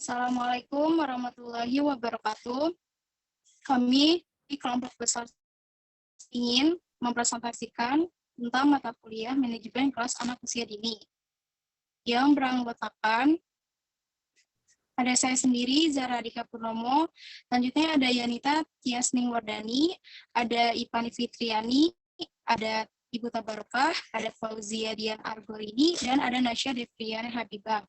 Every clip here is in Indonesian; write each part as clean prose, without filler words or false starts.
Assalamualaikum warahmatullahi wabarakatuh. Kami di kelompok besar ingin mempresentasikan tentang mata kuliah manajemen kelas anak usia dini yang beranggotakan ada saya sendiri, Zara Dika Purnomo, selanjutnya ada Yanita Tiasning Wardani, ada Ipani Fitriani, ada Ibu Tabarokah, ada Fauzia Dian Argorini, dan ada Nasya Devriana Habibah.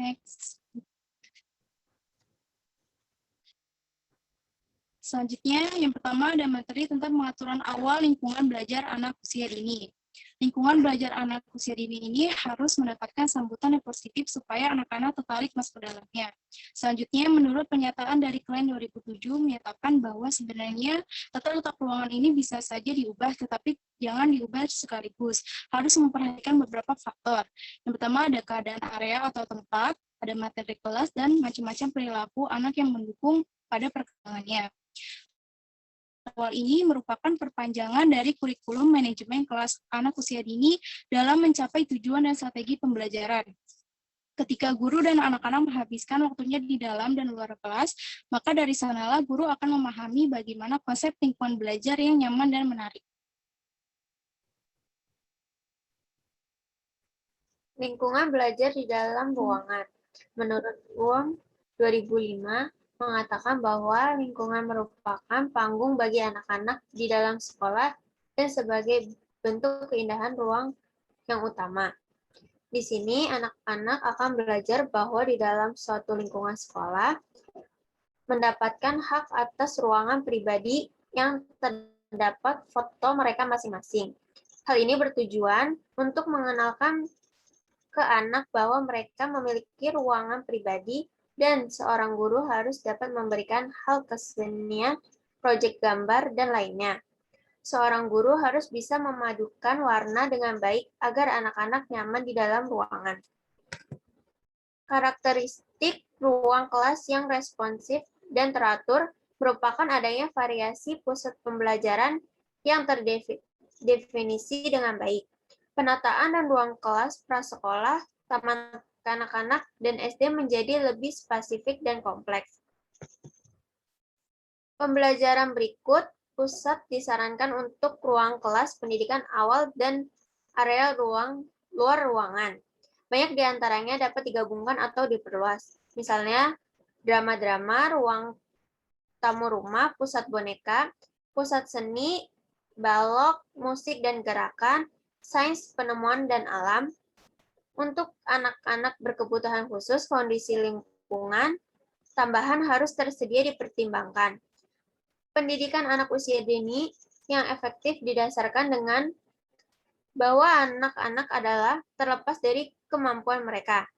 Next. Selanjutnya, yang pertama ada materi tentang pengaturan awal lingkungan belajar anak usia dini. Lingkungan belajar anak usia dini ini harus mendapatkan sambutan yang positif supaya anak-anak tertarik masuk ke dalamnya. Selanjutnya, menurut pernyataan dari Klein 2007 menyatakan bahwa sebenarnya tata letak ruangan ini bisa saja diubah, tetapi jangan diubah sekaligus. Harus memperhatikan beberapa faktor. Yang pertama ada keadaan area atau tempat, ada materi kelas, dan macam-macam perilaku anak yang mendukung pada perkembangannya. Awal ini merupakan perpanjangan dari kurikulum manajemen kelas anak usia dini dalam mencapai tujuan dan strategi pembelajaran. Ketika guru dan anak-anak menghabiskan waktunya di dalam dan luar kelas, maka dari sanalah guru akan memahami bagaimana konsep lingkungan belajar yang nyaman dan menarik. Lingkungan belajar di dalam ruangan. Menurut UOM 2005, mengatakan bahwa lingkungan merupakan panggung bagi anak-anak di dalam sekolah dan sebagai bentuk keindahan ruang yang utama. Di sini, anak-anak akan belajar bahwa di dalam suatu lingkungan sekolah, mendapatkan hak atas ruangan pribadi yang terdapat foto mereka masing-masing. Hal ini bertujuan untuk mengenalkan ke anak bahwa mereka memiliki ruangan pribadi dan seorang guru harus dapat memberikan hal kesenian, proyek gambar, dan lainnya. Seorang guru harus bisa memadukan warna dengan baik agar anak-anak nyaman di dalam ruangan. Karakteristik ruang kelas yang responsif dan teratur merupakan adanya variasi pusat pembelajaran yang terdefinisi dengan baik. Penataan dan ruang kelas prasekolah, taman kanak-kanak, dan SD menjadi lebih spesifik dan kompleks. Pembelajaran berikut, pusat disarankan untuk ruang kelas pendidikan awal dan area luar ruangan. Banyak di antaranya dapat digabungkan atau diperluas. Misalnya, drama-drama, ruang tamu rumah, pusat boneka, pusat seni, balok, musik dan gerakan, sains, penemuan, dan alam. Untuk anak-anak berkebutuhan khusus, kondisi lingkungan tambahan harus tersedia dipertimbangkan. Pendidikan anak usia dini yang efektif didasarkan dengan bahwa anak-anak adalah terlepas dari kemampuan mereka,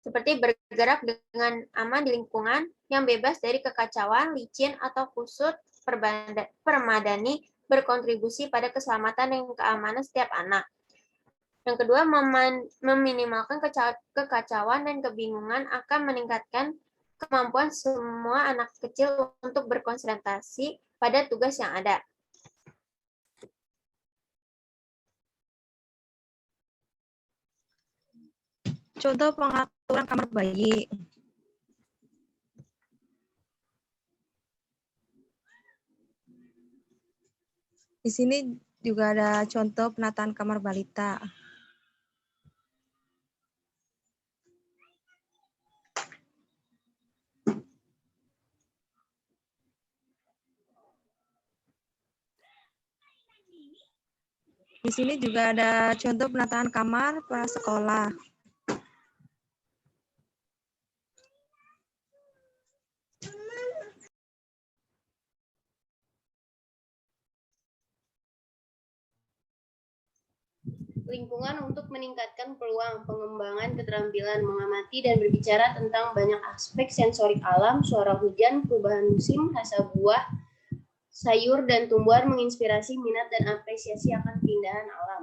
seperti bergerak dengan aman di lingkungan yang bebas dari kekacauan, licin, atau kusut, permadani, berkontribusi pada keselamatan dan keamanan setiap anak. Yang kedua, meminimalkan kekacauan dan kebingungan akan meningkatkan kemampuan semua anak kecil untuk berkonsentrasi pada tugas yang ada. Contoh pengaturan kamar bayi. Di sini juga ada contoh penataan kamar balita. Di sini juga ada contoh penataan kamar prasekolah. Lingkungan untuk meningkatkan peluang pengembangan keterampilan mengamati dan berbicara tentang banyak aspek sensorik alam, suara hujan, perubahan musim, rasa buah, sayur, dan tumbuhan menginspirasi minat dan apresiasi akan keindahan alam.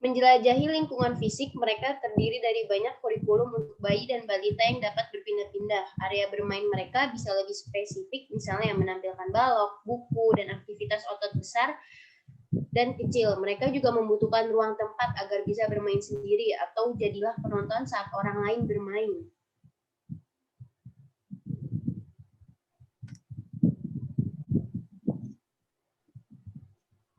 Menjelajahi lingkungan fisik, mereka terdiri dari banyak kurikulum untuk bayi dan balita yang dapat berpindah-pindah. Area bermain mereka bisa lebih spesifik, misalnya menampilkan balok, buku, dan aktivitas otot besar dan kecil. Mereka juga membutuhkan ruang tempat agar bisa bermain sendiri atau jadilah penonton saat orang lain bermain.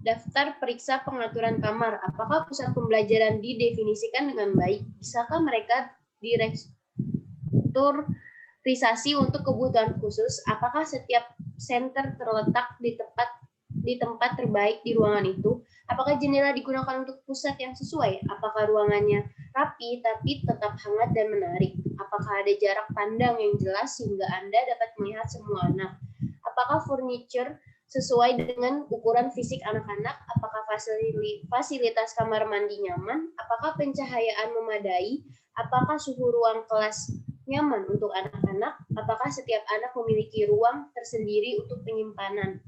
Daftar periksa pengaturan kamar. Apakah pusat pembelajaran didefinisikan dengan baik? Bisakah mereka direstrukturisasi untuk kebutuhan khusus? Apakah setiap center terletak di tempat terbaik di ruangan itu? Apakah jendela digunakan untuk pusat yang sesuai? Apakah ruangannya rapi tapi tetap hangat dan menarik? Apakah ada jarak pandang yang jelas sehingga Anda dapat melihat semua anak? Apakah furniture sesuai dengan ukuran fisik anak-anak? Apakah fasilitas kamar mandi nyaman? Apakah pencahayaan memadai? Apakah suhu ruang kelas nyaman untuk anak-anak? Apakah setiap anak memiliki ruang tersendiri untuk penyimpanan?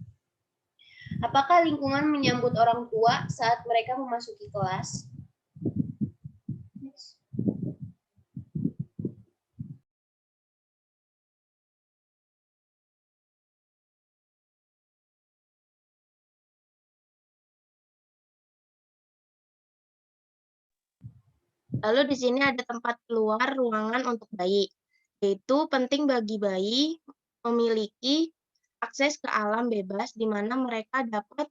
Apakah lingkungan menyambut orang tua saat mereka memasuki kelas? Lalu di sini ada tempat keluar ruangan untuk bayi, yaitu penting bagi bayi memiliki akses ke alam bebas di mana mereka dapat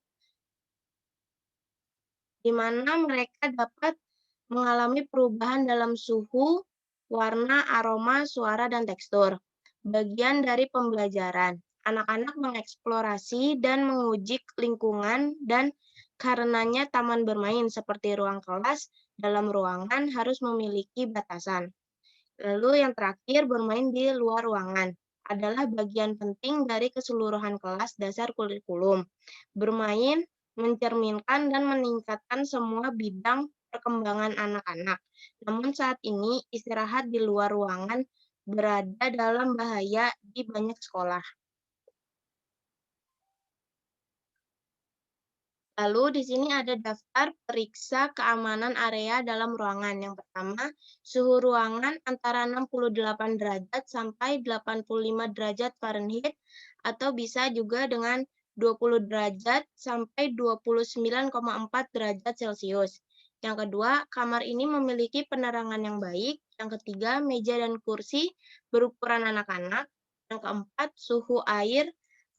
mengalami perubahan dalam suhu, warna, aroma, suara, dan tekstur. Bagian dari pembelajaran, anak-anak mengeksplorasi dan menguji lingkungan dan karenanya taman bermain seperti ruang kelas dalam ruangan harus memiliki batasan. Lalu yang terakhir, bermain di luar ruangan adalah bagian penting dari keseluruhan kelas dasar kurikulum. Bermain mencerminkan dan meningkatkan semua bidang perkembangan anak-anak. Namun saat ini istirahat di luar ruangan berada dalam bahaya di banyak sekolah. Lalu di sini ada daftar periksa keamanan area dalam ruangan. Yang pertama, suhu ruangan antara 68 derajat sampai 85 derajat Fahrenheit atau bisa juga dengan 20 derajat sampai 29,4 derajat Celcius. Yang kedua, kamar ini memiliki penerangan yang baik. Yang ketiga, meja dan kursi berukuran anak-anak. Yang keempat, suhu air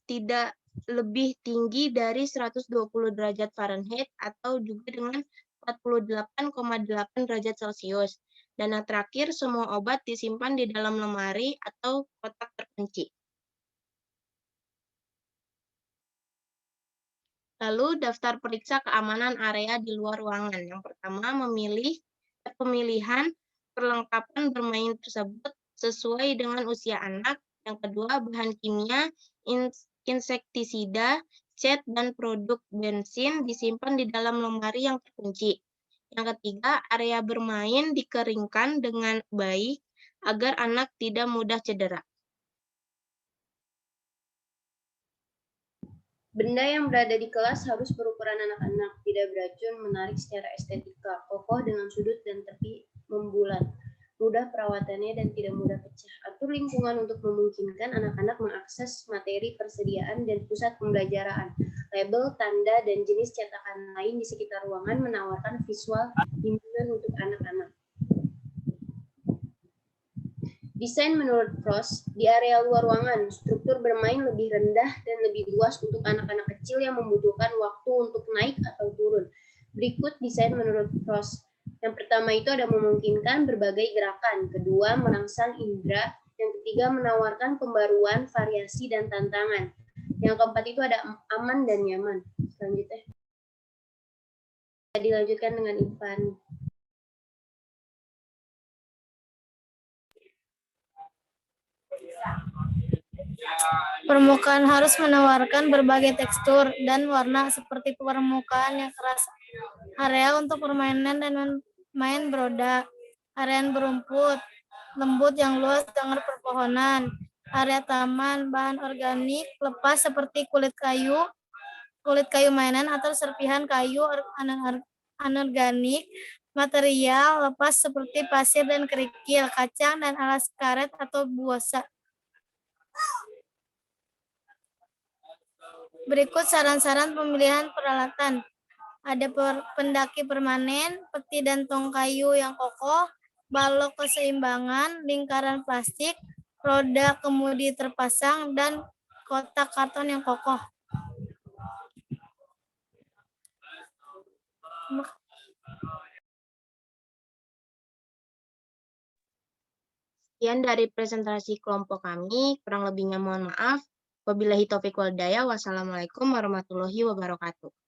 tidak lebih tinggi dari 120 derajat Fahrenheit atau juga dengan 48,8 derajat Celcius. Dan yang terakhir, semua obat disimpan di dalam lemari atau kotak terkunci. Lalu daftar periksa keamanan area di luar ruangan. Yang pertama, pemilihan perlengkapan bermain tersebut sesuai dengan usia anak. Yang kedua, bahan kimia, insektisida, cat, dan produk bensin disimpan di dalam lemari yang terkunci. Yang ketiga, area bermain dikeringkan dengan baik agar anak tidak mudah cedera. Benda yang berada di kelas harus berukuran anak-anak, tidak beracun, menarik secara estetika, kokoh dengan sudut dan tepi membulat, mudah perawatannya dan tidak mudah pecah. Atur lingkungan untuk memungkinkan anak-anak mengakses materi persediaan dan pusat pembelajaran. Label, tanda, dan jenis cetakan lain di sekitar ruangan menawarkan visual bimbingan untuk anak-anak. Desain menurut Frost, di area luar ruangan, struktur bermain lebih rendah dan lebih luas untuk anak-anak kecil yang membutuhkan waktu untuk naik atau turun. Berikut desain menurut Frost. Yang pertama itu ada memungkinkan berbagai gerakan. Kedua, merangsang indera. Yang ketiga, menawarkan pembaruan, variasi, dan tantangan. Yang keempat itu ada aman dan nyaman. Selanjutnya. Dilanjutkan dengan Ivan. Permukaan harus menawarkan berbagai tekstur dan warna seperti permukaan yang keras, area untuk permainan dan main beroda, area berumput, lembut yang luas dengan perpohonan, area taman, bahan organik lepas seperti kulit kayu mainan atau serpihan kayu anorganik, material lepas seperti pasir dan kerikil, kacang dan alas karet atau busa. Berikut saran-saran pemilihan peralatan. ada pendaki permanen, peti dan tong kayu yang kokoh, balok keseimbangan, lingkaran plastik, roda kemudi terpasang, dan kotak karton yang kokoh. Sekian dari presentasi kelompok kami, kurang lebihnya mohon maaf. Wabillahi taufiq wal hidayah. Wassalamualaikum warahmatullahi wabarakatuh.